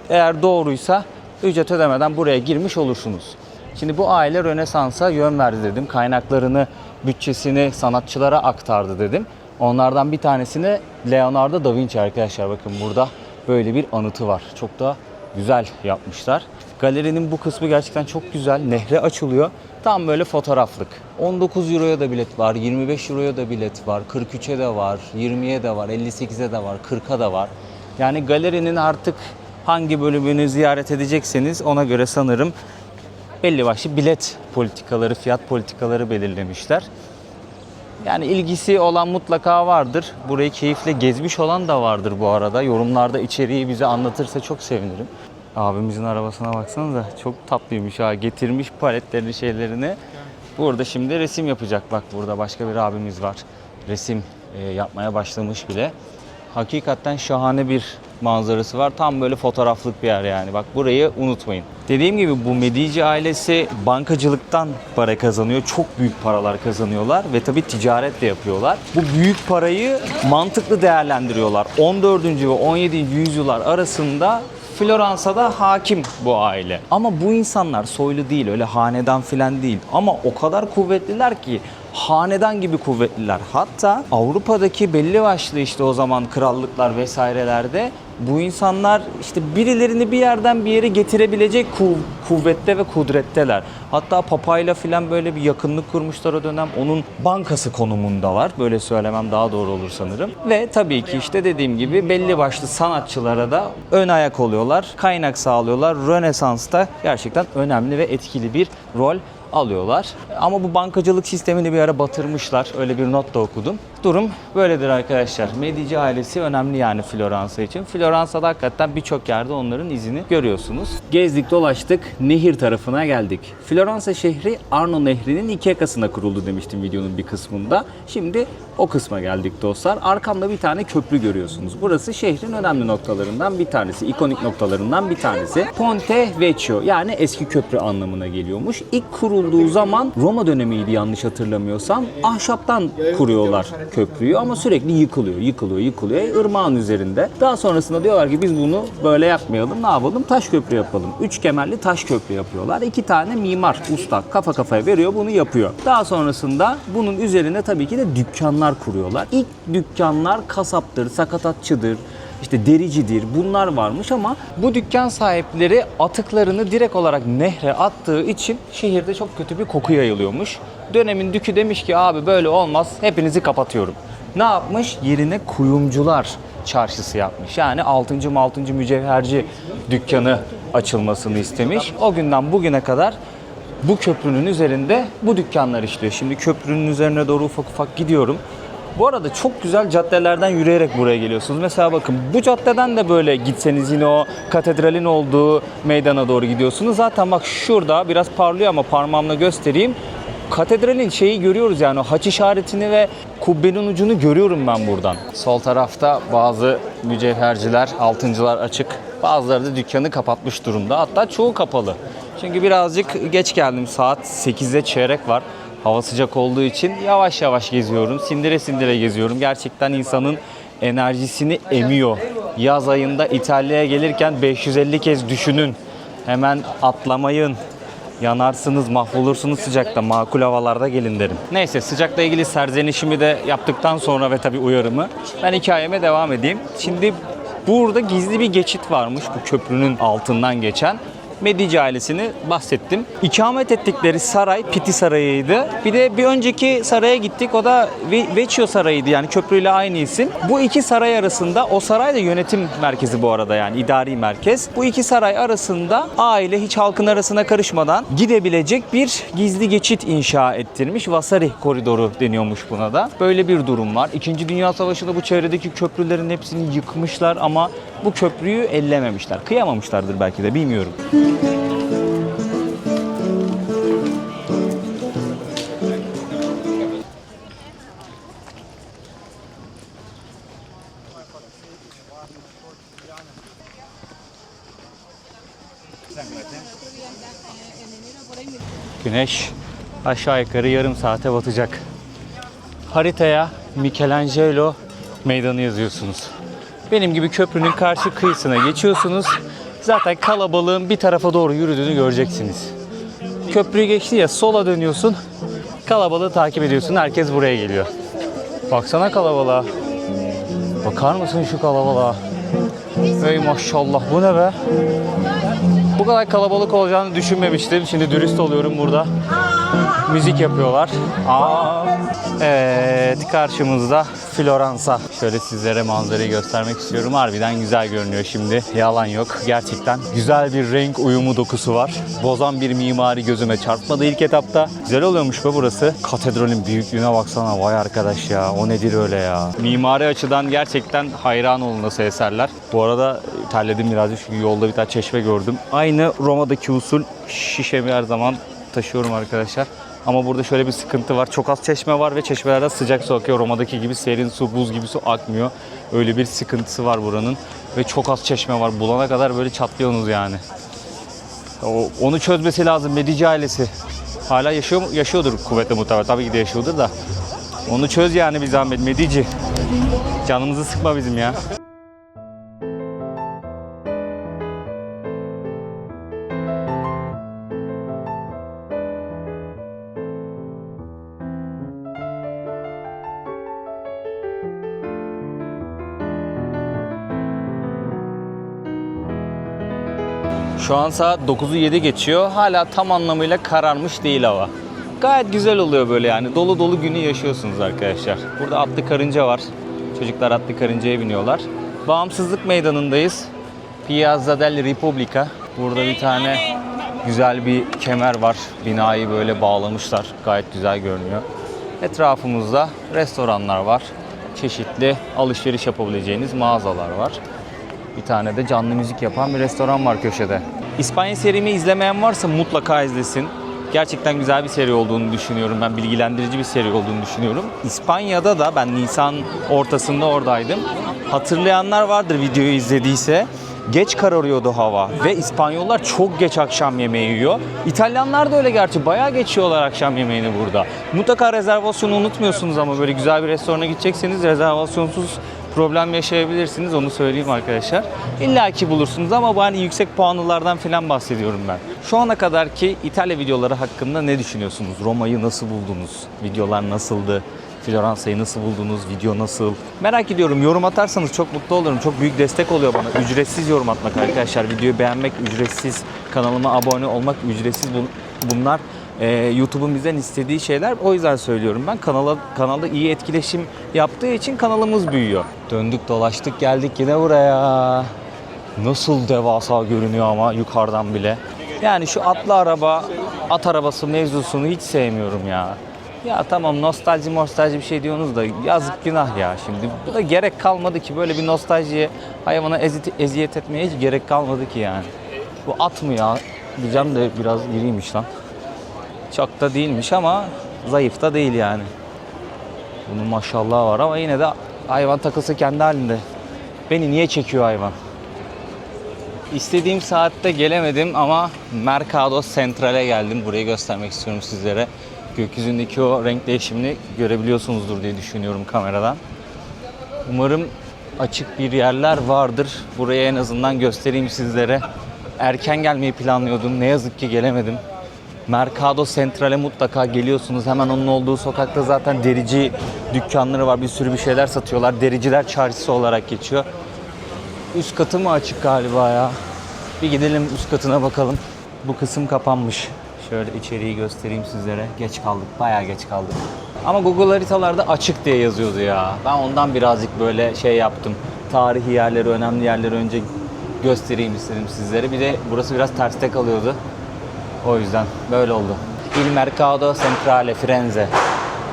Eğer doğruysa ücret ödemeden buraya girmiş olursunuz. Şimdi bu aile Rönesans'a yön verdi dedim. Kaynaklarını, bütçesini sanatçılara aktardı dedim. Onlardan bir tanesini Leonardo da Vinci arkadaşlar. Bakın burada böyle bir anıtı var. Çok da güzel yapmışlar. Galerinin bu kısmı gerçekten çok güzel. Nehre açılıyor. Tam böyle fotoğraflık. 19 euroya da bilet var, 25 euroya da bilet var, 43'e de var, 20'ye de var, 58'e de var, 40'a da var. Yani galerinin artık hangi bölümünü ziyaret edecekseniz ona göre sanırım belli başlı bilet politikaları, fiyat politikaları belirlemişler. Yani ilgisi olan mutlaka vardır. Burayı keyifle gezmiş olan da vardır bu arada. Yorumlarda içeriği bize anlatırsa çok sevinirim. Abimizin arabasına baksanıza, çok tatlıymış ha. Getirmiş paletlerini, şeylerini. Burada şimdi resim yapacak. Bak burada başka bir abimiz var. Resim yapmaya başlamış bile. Hakikaten şahane bir manzarası var. Tam böyle fotoğraflık bir yer yani. Bak burayı unutmayın. Dediğim gibi bu Medici ailesi bankacılıktan para kazanıyor. Çok büyük paralar kazanıyorlar ve tabii ticaret de yapıyorlar. Bu büyük parayı mantıklı değerlendiriyorlar. 14. ve 17. yüzyıllar arasında Floransa'da hakim bu aile. Ama bu insanlar soylu değil, öyle hanedan filan değil. Ama o kadar kuvvetliler ki hanedan gibi kuvvetliler. Hatta Avrupa'daki belli başlı işte o zaman krallıklar vesairelerde bu insanlar işte birilerini bir yerden bir yere getirebilecek kuvvette ve kudretteler. Hatta papayla filan böyle bir yakınlık kurmuşlar o dönem. Onun bankası konumundalar. Böyle söylemem daha doğru olur sanırım. Ve tabii ki işte dediğim gibi belli başlı sanatçılara da ön ayak oluyorlar. Kaynak sağlıyorlar. Rönesans'ta gerçekten önemli ve etkili bir rol alıyorlar. Ama bu bankacılık sistemini bir ara batırmışlar. Öyle bir not da okudum. Durum böyledir arkadaşlar. Medici ailesi önemli yani Floransa için. Floransa'da hakikaten birçok yerde onların izini görüyorsunuz. Gezdik dolaştık, nehir tarafına geldik. Floransa şehri Arno Nehri'nin iki yakasında kuruldu demiştim videonun bir kısmında. Şimdi o kısma geldik dostlar. Arkamda bir tane köprü görüyorsunuz. Burası şehrin önemli noktalarından bir tanesi. İkonik noktalarından bir tanesi. Ponte Vecchio yani eski köprü anlamına geliyormuş. İlk kurulduğu zaman Roma dönemiydi yanlış hatırlamıyorsam. Ahşaptan kuruyorlar köprüyü ama sürekli yıkılıyor. Irmağın üzerinde. Daha sonrasında diyorlar ki biz bunu böyle yapmayalım. Ne yapalım? Taş köprü yapalım. 3 kemerli taş köprü yapıyorlar. 2 tane mimar, usta kafa kafaya veriyor bunu yapıyor. Daha sonrasında bunun üzerine tabii ki de dükkanlar kuruyorlar. İlk dükkanlar kasaptır, sakatatçıdır, İşte dericidir bunlar varmış ama bu dükkan sahipleri atıklarını direkt olarak nehre attığı için şehirde çok kötü bir koku yayılıyormuş. Dönemin dükü demiş ki abi böyle olmaz hepinizi kapatıyorum. Ne yapmış? Yerine kuyumcular çarşısı yapmış. Yani 6. mücevherci dükkanı açılmasını istemiş. O günden bugüne kadar bu köprünün üzerinde bu dükkanlar işliyor. Şimdi köprünün üzerine doğru ufak ufak gidiyorum. Bu arada çok güzel caddelerden yürüyerek buraya geliyorsunuz. Mesela bakın bu caddeden de böyle gitseniz yine o katedralin olduğu meydana doğru gidiyorsunuz. Zaten bak şurada biraz parlıyor ama parmağımla göstereyim. Katedralin şeyi görüyoruz yani o haç işaretini ve kubbenin ucunu görüyorum ben buradan. Sol tarafta bazı mücevherciler, altıncılar açık. Bazıları da dükkanı kapatmış durumda. Hatta çoğu kapalı. Çünkü birazcık geç geldim. Saat 8'e çeyrek var. Hava sıcak olduğu için yavaş yavaş geziyorum. Sindire sindire geziyorum. Gerçekten insanın enerjisini emiyor. Yaz ayında İtalya'ya gelirken 550 kez düşünün. Hemen atlamayın. Yanarsınız, mahvolursunuz sıcakta. Makul havalarda gelin derim. Neyse sıcakla ilgili serzenişimi de yaptıktan sonra ve tabii uyarımı ben hikayeme devam edeyim. Şimdi burada gizli bir geçit varmış bu köprünün altından geçen. Medici ailesini bahsettim. İkamet ettikleri saray Pitti Sarayı'ydı. Bir de bir önceki saraya gittik. O da Vecchio Sarayı'ydı. Yani köprüyle aynı isim. Bu iki saray arasında, o saray da yönetim merkezi bu arada yani idari merkez. Bu iki saray arasında aile hiç halkın arasına karışmadan gidebilecek bir gizli geçit inşa ettirmiş. Vasari koridoru deniyormuş buna da. Böyle bir durum var. İkinci Dünya Savaşı'nda bu çevredeki köprülerin hepsini yıkmışlar ama bu köprüyü ellememişler. Kıyamamışlardır belki de bilmiyorum. Güneş aşağı yukarı yarım saate batacak. Haritaya Michelangelo meydanı yazıyorsunuz. Benim gibi köprünün karşı kıyısına geçiyorsunuz. Zaten kalabalığın bir tarafa doğru yürüdüğünü göreceksiniz. Köprüyü geçti ya sola dönüyorsun. Kalabalığı takip ediyorsun. Herkes buraya geliyor. Baksana kalabalığa. Bakar mısın şu kalabalığa? Ey maşallah bu ne be? Bu kadar kalabalık olacağını düşünmemiştim. Şimdi dürüst oluyorum burada. Müzik yapıyorlar. Evet karşımızda Floransa. Şöyle sizlere manzarayı göstermek istiyorum. Harbiden güzel görünüyor şimdi. Yalan yok. Gerçekten güzel bir renk uyumu dokusu var. Bozan bir mimari gözüme çarpmadı ilk etapta. Güzel oluyormuş be burası. Katedralin büyüklüğüne baksana. Vay arkadaş ya. O nedir öyle ya. Mimari açıdan gerçekten hayran olunası eserler. Bu arada terledim birazcık çünkü yolda bir tane çeşme gördüm. Aynı Roma'daki usul şişemi her zaman taşıyorum arkadaşlar. Ama burada şöyle bir sıkıntı var. Çok az çeşme var ve çeşmelerden sıcak su akıyor. Roma'daki gibi serin su, buz gibi su akmıyor. Öyle bir sıkıntısı var buranın. Ve çok az çeşme var. Bulana kadar böyle çatlıyorsunuz yani. Onu çözmesi lazım Medici ailesi. Hala yaşıyordur kuvvetle muhtemelen. Tabii ki de yaşıyordur da. Onu çöz yani bir zahmet Medici. Canımızı sıkma bizim ya. Şu an saat 9'u 7 geçiyor. Hala tam anlamıyla kararmış değil hava. Gayet güzel oluyor böyle yani. Dolu dolu günü yaşıyorsunuz arkadaşlar. Burada atlı karınca var. Çocuklar atlı karıncaya biniyorlar. Bağımsızlık Meydanı'ndayız. Piazza del Repubblica. Burada bir tane Güzel bir kemer var. Binayı böyle bağlamışlar. Gayet güzel görünüyor. Etrafımızda restoranlar var. Çeşitli alışveriş yapabileceğiniz mağazalar var. Bir tane de canlı müzik yapan bir restoran var köşede. İspanya serimi izlemeyen varsa mutlaka izlesin. Gerçekten güzel bir seri olduğunu düşünüyorum. Ben bilgilendirici bir seri olduğunu düşünüyorum. İspanya'da da ben Nisan ortasında oradaydım. Hatırlayanlar vardır videoyu izlediyse. Geç kararıyordu hava ve İspanyollar çok geç akşam yemeği yiyor. İtalyanlar da öyle gerçi. Bayağı geçiyorlar akşam yemeğini burada. Mutlaka rezervasyonu unutmuyorsunuz ama böyle güzel bir restorana gidecekseniz rezervasyonsuz problem yaşayabilirsiniz. Onu söyleyeyim arkadaşlar. İlla ki bulursunuz ama bu hani yüksek puanlılardan falan bahsediyorum ben. Şu ana kadarki İtalya videoları hakkında ne düşünüyorsunuz? Roma'yı nasıl buldunuz? Videolar nasıldı? Floransa'yı nasıl buldunuz? Video nasıl? Merak ediyorum. Yorum atarsanız çok mutlu olurum. Çok büyük destek oluyor bana. Ücretsiz yorum atmak arkadaşlar. Videoyu beğenmek ücretsiz. Kanalıma abone olmak ücretsiz. Bunlar YouTube'un bizden istediği şeyler. O yüzden söylüyorum ben. Kanalda iyi etkileşim yaptığı için kanalımız büyüyor. Döndük dolaştık geldik yine buraya. Nasıl devasa görünüyor ama yukarıdan bile. Yani şu atlı araba, at arabası mevzusunu hiç sevmiyorum ya. Ya tamam nostalji bir şey diyorsunuz da yazık günah ya şimdi. Bu da gerek kalmadı ki böyle bir nostaljiye, hayvana eziyet etmeye hiç gerek kalmadı ki yani. Bu at mı ya? Diyeceğim de biraz iriymiş lan. Çok da değilmiş ama zayıf da değil yani. Bunun maşallah var ama yine de hayvan takılsa kendi halinde. Beni niye çekiyor hayvan? İstediğim saatte gelemedim ama Mercado Central'e geldim. Burayı göstermek istiyorum sizlere. Gökyüzündeki o renk değişimini görebiliyorsunuzdur diye düşünüyorum kameradan. Umarım açık bir yerler vardır. Buraya en azından göstereyim sizlere. Erken gelmeyi planlıyordum. Ne yazık ki gelemedim. Mercado Central'e mutlaka geliyorsunuz. Hemen onun olduğu sokakta zaten derici dükkanları var. Bir sürü bir şeyler satıyorlar. Dericiler çarşısı olarak geçiyor. Üst katı mı açık galiba ya? Bir gidelim üst katına bakalım. Bu kısım kapanmış. Şöyle içeriği göstereyim sizlere. Geç kaldık. Bayağı geç kaldık. Ama Google haritalarda açık diye yazıyordu ya. Ben ondan birazcık böyle şey yaptım. Tarihi yerleri, önemli yerleri önce göstereyim istedim sizlere. Bir de burası biraz terste kalıyordu. O yüzden böyle oldu. Il Mercado Centrale Firenze.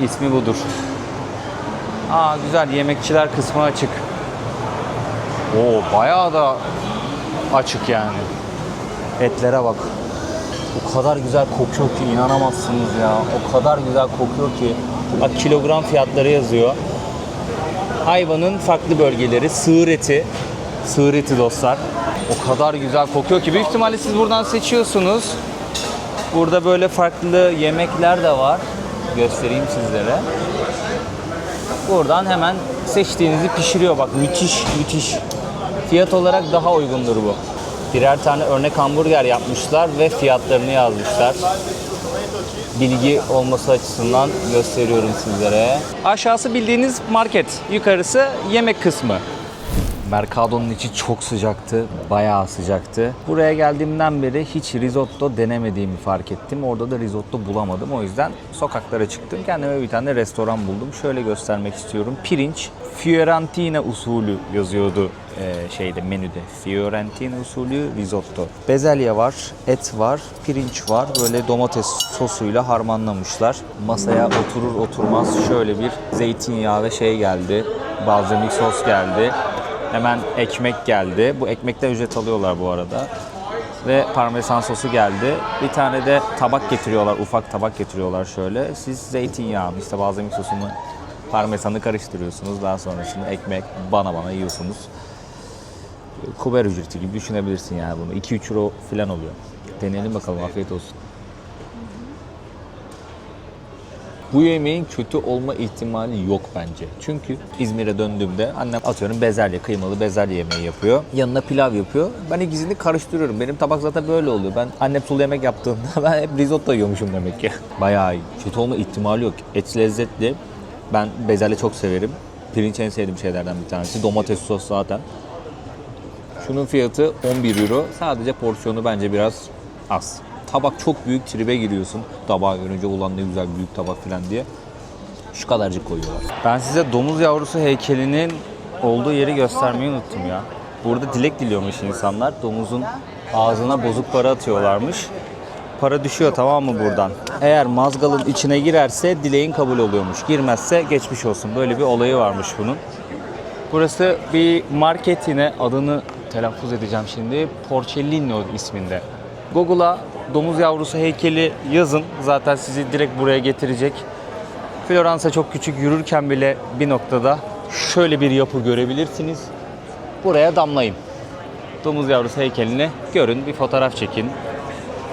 İsmi budur. Aa güzel, yemekçiler kısmı açık. Oo bayağı da açık yani. Etlere bak. O kadar güzel kokuyor ki inanamazsınız ya. O kadar güzel kokuyor ki. Bak kilogram fiyatları yazıyor. Hayvanın farklı bölgeleri, sığır eti. Sığır eti dostlar. O kadar güzel kokuyor ki büyük ihtimalle siz buradan seçiyorsunuz. Burada böyle farklı yemekler de var. Göstereyim sizlere. Buradan hemen seçtiğinizi pişiriyor. Bak müthiş müthiş. Fiyat olarak daha uygundur bu. Birer tane örnek hamburger yapmışlar ve fiyatlarını yazmışlar. Bilgi olması açısından gösteriyorum sizlere. Aşağısı bildiğiniz market, yukarısı yemek kısmı. Mercado'nun içi çok sıcaktı, bayağı sıcaktı. Buraya geldiğimden beri hiç risotto denemediğimi fark ettim. Orada da risotto bulamadım. O yüzden sokaklara çıktım. Kendime bir tane restoran buldum. Şöyle göstermek istiyorum. Pirinç, Fiorentina usulü yazıyordu menüde. Fiorentina usulü risotto. Bezelye var, et var, pirinç var. Böyle domates sosuyla harmanlamışlar. Masaya oturur oturmaz şöyle bir zeytinyağı ve geldi. Balzamik sos geldi. Hemen ekmek geldi. Bu ekmekten ücret alıyorlar bu arada. Ve parmesan sosu geldi. Bir tane de tabak getiriyorlar. Ufak tabak getiriyorlar şöyle. Siz zeytinyağı, işte balzamik sosunu, parmesanı karıştırıyorsunuz. Daha sonrasında ekmek bana yiyorsunuz. Kuber ücreti gibi düşünebilirsin yani bunu. 2-3 euro falan oluyor. Deneyelim bakalım, afiyet olsun. Bu yemeğin kötü olma ihtimali yok bence. Çünkü İzmir'e döndüğümde annem atıyorum bezelye, kıymalı bezelye yemeği yapıyor. Yanına pilav yapıyor. Ben ikisini karıştırıyorum. Benim tabak zaten böyle oluyor. Annem sulu yemek yaptığında ben hep risotto yiyormuşum demek ki. Bayağı iyi. Kötü olma ihtimali yok. Et lezzetli. Ben bezelye çok severim. Pirinç en sevdiğim şeylerden bir tanesi. Domates sos zaten. Şunun fiyatı 11 euro. Sadece porsiyonu bence biraz az. Tabak çok büyük, tribe giriyorsun. Tabağı görünce ulan ne güzel büyük tabak falan diye. Şu kadarcık koyuyorlar. Ben size domuz yavrusu heykelinin olduğu yeri göstermeyi unuttum ya. Burada dilek diliyormuş insanlar. Domuzun ağzına bozuk para atıyorlarmış. para düşüyor, tamam mı, buradan? Eğer mazgalın içine girerse dileğin kabul oluyormuş. Girmezse geçmiş olsun. Böyle bir olayı varmış bunun. Burası bir market, yine adını telaffuz edeceğim şimdi. Porcellino isminde. Google'a domuz yavrusu heykeli yazın. Zaten sizi direkt buraya getirecek. Floransa çok küçük, yürürken bile bir noktada şöyle bir yapı görebilirsiniz. Buraya damlayın. Domuz yavrusu heykelini görün, bir fotoğraf çekin.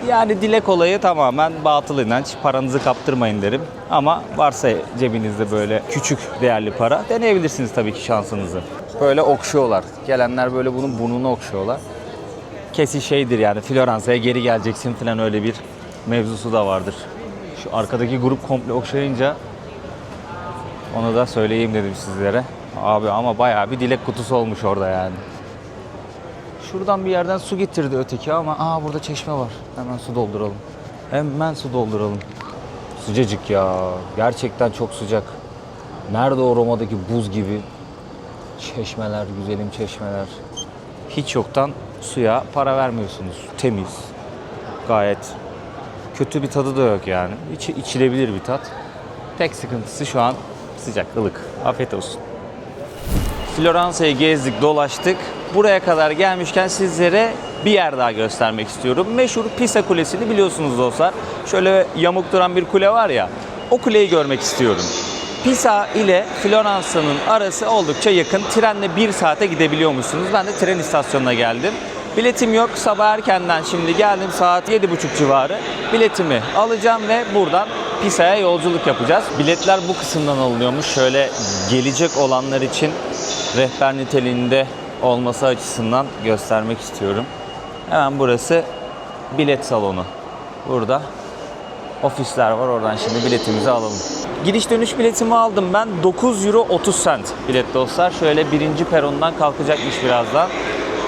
Yani dilek olayı tamamen batıl inanç. Paranızı kaptırmayın derim. Ama varsa cebinizde böyle küçük değerli para, deneyebilirsiniz tabii ki şansınızı. Böyle okşuyorlar. Gelenler böyle bunun burnunu okşuyorlar. Kesin şeydir yani, Floransa'ya geri geleceksin falan, öyle bir mevzusu da vardır. Şu arkadaki grup komple okşayınca onu da söyleyeyim dedim sizlere. Abi ama bayağı bir dilek kutusu olmuş orada yani. Şuradan bir yerden su getirdi öteki ama burada çeşme var. Hemen su dolduralım. Hemen su dolduralım. Sıcacık ya. Gerçekten çok sıcak. Nerede o Roma'daki buz gibi çeşmeler, güzelim çeşmeler. Hiç yoktan suya para vermiyorsunuz. Temiz. Gayet kötü bir tadı da yok yani. İçilebilir bir tat. Tek sıkıntısı şu an sıcak, ılık. Afiyet olsun. Floransa'yı gezdik, dolaştık. Buraya kadar gelmişken sizlere bir yer daha göstermek istiyorum. Meşhur Pisa Kulesi'ni biliyorsunuz dostlar. Şöyle yamuk duran bir kule var ya, o kuleyi görmek istiyorum. Pisa ile Floransa'nın arası oldukça yakın. Trenle 1 saate gidebiliyormuşsunuz. Ben de tren istasyonuna geldim. Biletim yok. Sabah erkenden şimdi geldim, saat 7.30 civarı. Biletimi alacağım ve buradan Pisa'ya yolculuk yapacağız. Biletler bu kısımdan alınıyormuş. Şöyle gelecek olanlar için rehber niteliğinde olması açısından göstermek istiyorum. Hemen burası bilet salonu. Burada ofisler var. Oradan şimdi biletimizi alalım. Gidiş dönüş biletimi aldım ben. 9 euro 30 cent bilet dostlar. Şöyle 1. perondan kalkacakmış birazdan.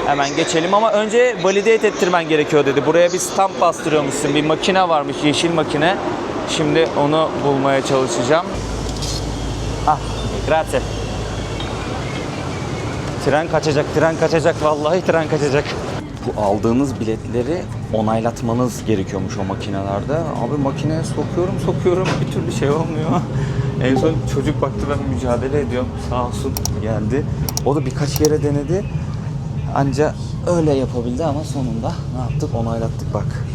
Hemen geçelim ama önce validate ettirmen gerekiyor dedi. Buraya bir stamp bastırıyormuşsun. Bir makine varmış, yeşil makine. Şimdi onu bulmaya çalışacağım. Grazie. Tren kaçacak. Vallahi tren kaçacak. Bu aldığınız biletleri onaylatmanız gerekiyormuş o makinelerde. Abi makineye sokuyorum bir türlü şey olmuyor. En son çocuk baktı, ben mücadele ediyorum. Sağ olsun geldi. O da birkaç kere denedi. Anca öyle yapabildi ama sonunda ne yaptık? Onaylattık bak.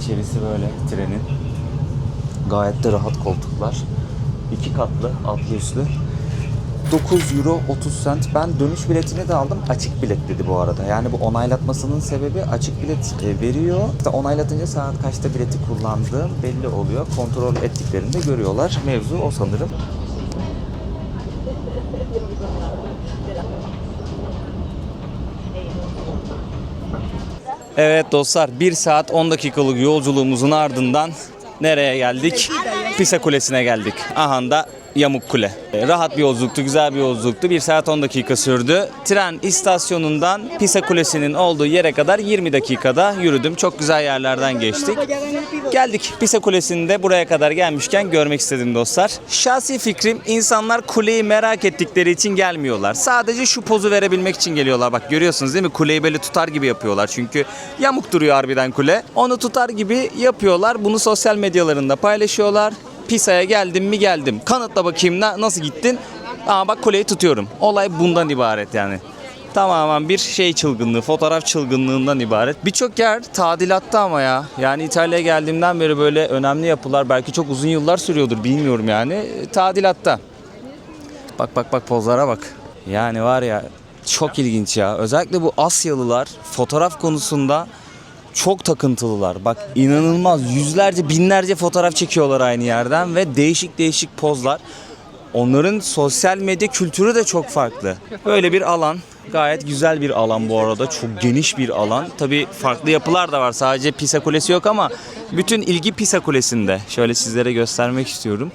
İçerisi böyle trenin. Gayet de rahat koltuklar. 2 katlı, altlı üstlü. 9 euro 30 cent. Ben dönüş biletini de aldım. Açık bilet dedi bu arada. Yani bu onaylatmasının sebebi, açık bilet veriyor. İşte onaylatınca saat kaçta bileti kullandığım belli oluyor. Kontrol ettiklerinde görüyorlar. Mevzu o sanırım. Evet dostlar, 1 saat 10 dakikalık yolculuğumuzun ardından nereye geldik? Pisa Kulesi'ne geldik. Aha da yamuk kule. Rahat bir yolculuktu, güzel bir yolculuktu. 1 saat 10 dakika sürdü. Tren istasyonundan Pisa Kulesi'nin olduğu yere kadar 20 dakikada yürüdüm. Çok güzel yerlerden geçtik. Geldik. Pisa Kulesi'nde buraya kadar gelmişken görmek istedim dostlar. Şahsi fikrim, insanlar kuleyi merak ettikleri için gelmiyorlar. Sadece şu pozu verebilmek için geliyorlar. Bak görüyorsunuz değil mi? Kuleyi böyle tutar gibi yapıyorlar. Çünkü yamuk duruyor harbiden kule. Onu tutar gibi yapıyorlar. Bunu sosyal medyalarında paylaşıyorlar. Pisa'ya geldim mi geldim. Kanıtla bakayım nasıl gittin. Bak kuleyi tutuyorum. Olay bundan ibaret yani. Tamamen bir şey çılgınlığı, fotoğraf çılgınlığından ibaret. Birçok yer tadilatta ama ya. Yani İtalya'ya geldiğimden beri böyle önemli yapılar, belki çok uzun yıllar sürüyordur bilmiyorum yani. Tadilatta. Bak pozlara bak. Yani var ya, çok ilginç ya. Özellikle bu Asyalılar fotoğraf konusunda çok takıntılılar. Bak inanılmaz, yüzlerce, binlerce fotoğraf çekiyorlar aynı yerden ve değişik pozlar. Onların sosyal medya kültürü de çok farklı. Böyle bir alan, gayet güzel bir alan bu arada. Çok geniş bir alan. Tabii farklı yapılar da var. Sadece Pisa Kulesi yok ama bütün ilgi Pisa Kulesi'nde. Şöyle sizlere göstermek istiyorum.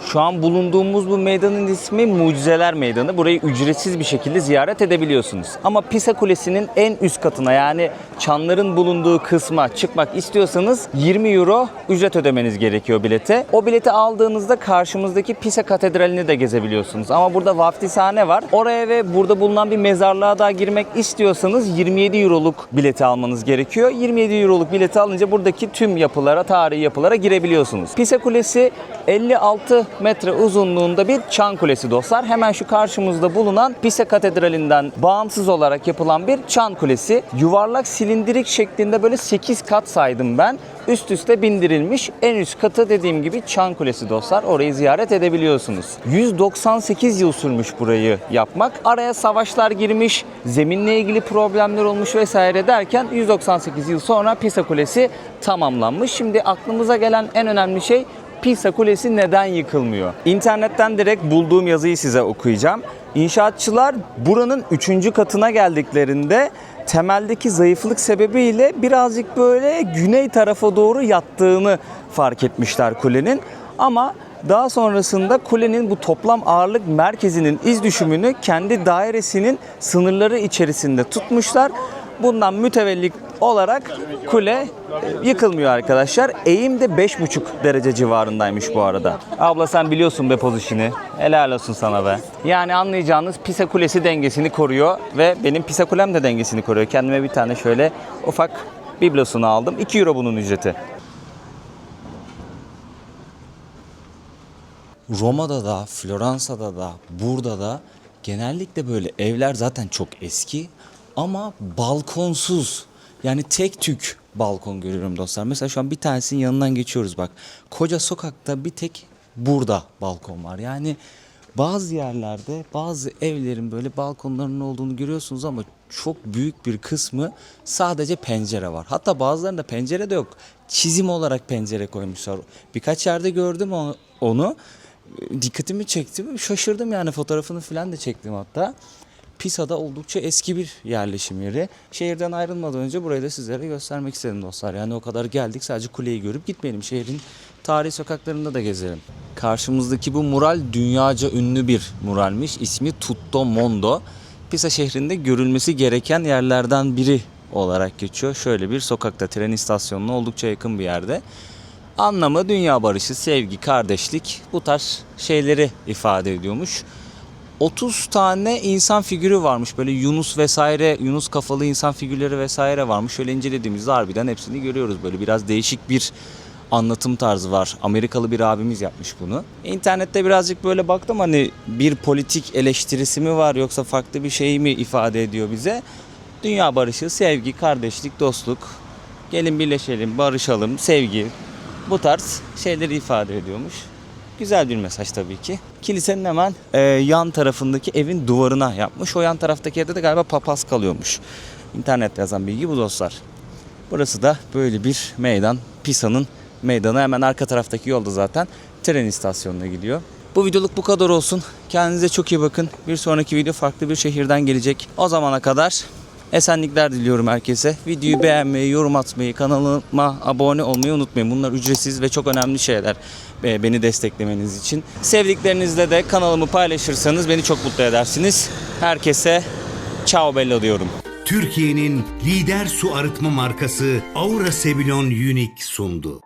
Şu an bulunduğumuz bu meydanın ismi Mucizeler Meydanı. Burayı ücretsiz bir şekilde ziyaret edebiliyorsunuz. Ama Pisa Kulesi'nin en üst katına, yani çanların bulunduğu kısma çıkmak istiyorsanız 20 euro ücret ödemeniz gerekiyor bilete. O bileti aldığınızda karşımızdaki Pisa Katedrali'ni de gezebiliyorsunuz. Ama burada vaftizhane var. Oraya ve burada bulunan bir mezarlığa daha girmek istiyorsanız 27 euroluk bileti almanız gerekiyor. 27 euroluk bileti alınca buradaki tüm yapılara, tarihi yapılara girebiliyorsunuz. Pisa Kulesi 56 metre uzunluğunda bir çan kulesi dostlar. Hemen şu karşımızda bulunan Pisa Katedrali'nden bağımsız olarak yapılan bir çan kulesi. Yuvarlak silindirik şeklinde böyle 8 kat saydım ben. Üst üste bindirilmiş. En üst katı dediğim gibi çan kulesi dostlar. Orayı ziyaret edebiliyorsunuz. 198 yıl sürmüş burayı yapmak. Araya savaşlar girmiş, zeminle ilgili problemler olmuş vesaire derken 198 yıl sonra Pisa Kulesi tamamlanmış. Şimdi aklımıza gelen en önemli şey, Pisa Kulesi neden yıkılmıyor? İnternetten direkt bulduğum yazıyı size okuyacağım. İnşaatçılar buranın 3. katına geldiklerinde temeldeki zayıflık sebebiyle birazcık böyle güney tarafa doğru yattığını fark etmişler kulenin. Ama daha sonrasında kulenin bu toplam ağırlık merkezinin iz düşümünü kendi dairesinin sınırları içerisinde tutmuşlar. Bundan mütevellit olarak kule yıkılmıyor arkadaşlar. Eğim de 5,5 derece civarındaymış bu arada. Abla sen biliyorsun be pozişini. Helal olsun sana be. Yani anlayacağınız Pisa Kulesi dengesini koruyor ve benim Pisa Kulem de dengesini koruyor. Kendime bir tane şöyle ufak biblosunu aldım. 2 euro bunun ücreti. Roma'da da, Floransa'da da, burada da genellikle böyle evler zaten çok eski ama balkonsuz. Yani tek tük balkon görüyorum dostlar. Mesela şu an bir tanesinin yanından geçiyoruz bak. Koca sokakta bir tek burada balkon var. Yani bazı yerlerde bazı evlerin böyle balkonlarının olduğunu görüyorsunuz ama çok büyük bir kısmı sadece pencere var. Hatta bazılarında pencere de yok. Çizim olarak pencere koymuşlar. Birkaç yerde gördüm onu. Dikkatimi çekti. Şaşırdım yani, fotoğrafını falan da çektim hatta. Pisa'da oldukça eski bir yerleşim yeri. Şehirden ayrılmadan önce burayı da sizlere göstermek istedim dostlar. Yani o kadar geldik, sadece kuleyi görüp gitmeyelim. Şehrin tarihi sokaklarında da gezelim. Karşımızdaki bu mural dünyaca ünlü bir muralmiş. İsmi Tutto Mondo. Pisa şehrinde görülmesi gereken yerlerden biri olarak geçiyor. Şöyle bir sokakta, tren istasyonuna oldukça yakın bir yerde. Anlamı dünya barışı, sevgi, kardeşlik, bu tarz şeyleri ifade ediyormuş. 30 tane insan figürü varmış. Böyle Yunus vesaire, Yunus kafalı insan figürleri vesaire varmış. Şöyle incelediğimizde harbiden hepsini görüyoruz. Böyle biraz değişik bir anlatım tarzı var. Amerikalı bir abimiz yapmış bunu. İnternette birazcık böyle baktım, hani bir politik eleştirisi mi var yoksa farklı bir şey mi ifade ediyor bize? Dünya barışı, sevgi, kardeşlik, dostluk, gelin birleşelim, barışalım, sevgi, bu tarz şeyleri ifade ediyormuş. Güzel bir mesaj tabii ki. Kilisenin hemen yan tarafındaki evin duvarına yapmış. O yan taraftaki evde de galiba papaz kalıyormuş. İnternette yazan bilgi bu dostlar. Burası da böyle bir meydan. Pisa'nın meydanı, hemen arka taraftaki yolda zaten tren istasyonuna gidiyor. Bu videoluk bu kadar olsun. Kendinize çok iyi bakın. Bir sonraki video farklı bir şehirden gelecek. O zamana kadar esenlikler diliyorum herkese. Videoyu beğenmeyi, yorum atmayı, kanalıma abone olmayı unutmayın. Bunlar ücretsiz ve çok önemli şeyler beni desteklemeniz için. Sevdiklerinizle de kanalımı paylaşırsanız beni çok mutlu edersiniz. Herkese ciao bello diyorum. Türkiye'nin lider su arıtma markası Aura Sebilon Unique sundu.